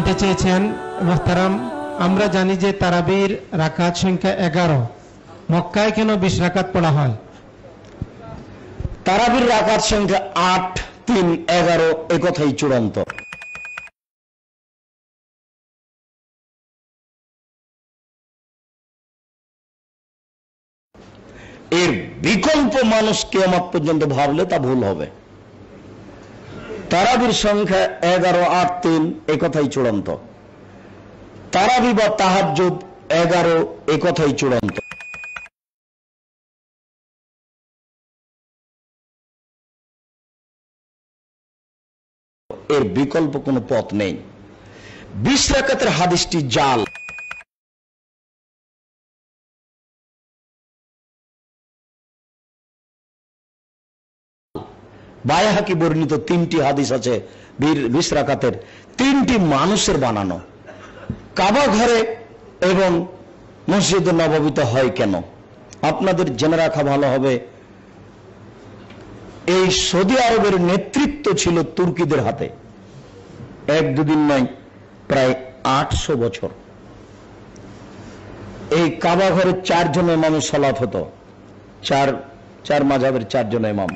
জানতে চেয়েছেন মোহতারাম, আমরা জানি যে তারাবির রাকাত সংখ্যা 11, মক্কায় কেন 20 রাকাত পড়া হয়? তারাবির রাকাত সংখ্যা 8, 3, 11 এই কথাই চূড়ান্ত। এর বিকল্প মানুষ কিয়ামত পর্যন্ত ভাবলে তা ভুল হবে। তারাবির সংখ্যা 11, 8, 3 এই কথাই চূড়ান্ত। তারাবি বা তাহাজ্জুদ 11 এই কথাই চূড়ান্ত। এর বিকল্প কোনো পথ নেই। 20 রাকাতের হাদিসটি জাল। বায়হাকি বর্ণিত 3টি হাদিস আছে 20 রাকাতের, 3টি মানুষের বানানো। কাবা ঘরে এবং মসজিদে নববীতে হয় কেন? আপনাদের জেনে রাখা ভালো হবে, এই সৌদি আরবের নেতৃত্ব ছিল তুর্কিদের হাতে। 1-2 দিন নয়, প্রায় 800 বছর। এই কাবা ঘরে 4 জন ইমামের সালাত হতো, চার মাযহাবের 4 জন ইমাম।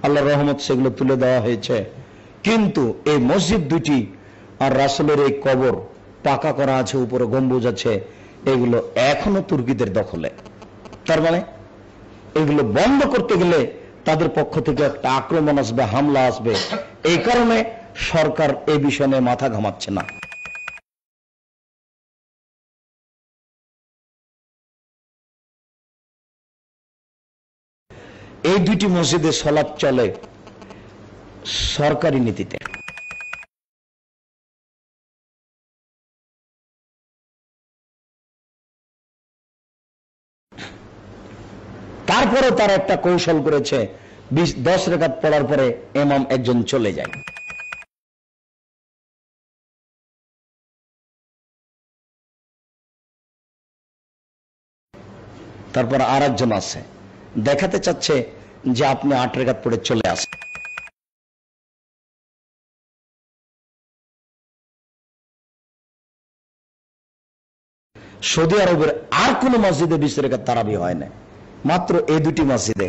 আল্লাহর রহমত সেগুলো তুলে দেওয়া হয়েছে, কিন্তু এই মসজিদ দুটি আর রাসূলের এই কবর পাকা করা আছে, উপরে গম্বুজ আছে, এগুলো এখনো তুর্কিদের দখলে। তার মানে এগুলো বন্ধ করতে গেলে তাদের পক্ষ থেকে একটা আক্রমণ আসবে, হামলা আসবে। এই কারণে সরকার এই বিষয় নিয়ে মাথা ঘামাচ্ছে না। এই দুটি মসজিদে সালাত চলে সরকারি নীতিতে। তারপরে তারা একটা কৌশল করেছে, 10 রাকাত পড়ার পরে ইমাম একজন চলে যায়। তারপর আর একজন আছে, দেখাতে চাচ্ছে যে আপনি 8 রাকাত পড়ে চলে আসেন। সৌদি আরবের আর কোন মসজিদে 20 রাকাত তারাবি হয় না, মাত্র এই দুটি মসজিদে।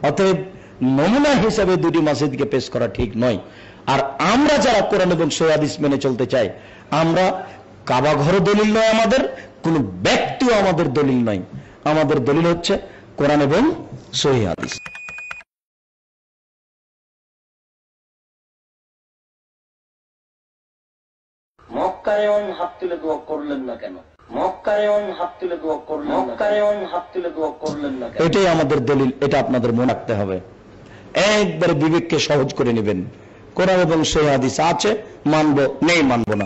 অতএব নমুনা হিসাবে দুটি মসজিদকে পেশ করা ঠিক নয়। আর আমরা যারা কোরআন এবং সহিহ হাদিস মেনে চলতে চাই, আমরা কাবা ঘর দলিল নয়, আমাদের কোন ব্যক্তিও আমাদের দলিল নয়। আমাদের দলিল হচ্ছে কোরআন এবং সহিহ হাদিস। মক্কায় হাত তুলে দোয়া করলেন না কেন? এটাই আমাদের দলিল, এটা আপনাদের মনে রাখতে হবে। একবারে বিবেককে সহজ করে নেবেন। কোরআন এবং সহিহ হাদিস আছে, মানবো, নেই মানবো না।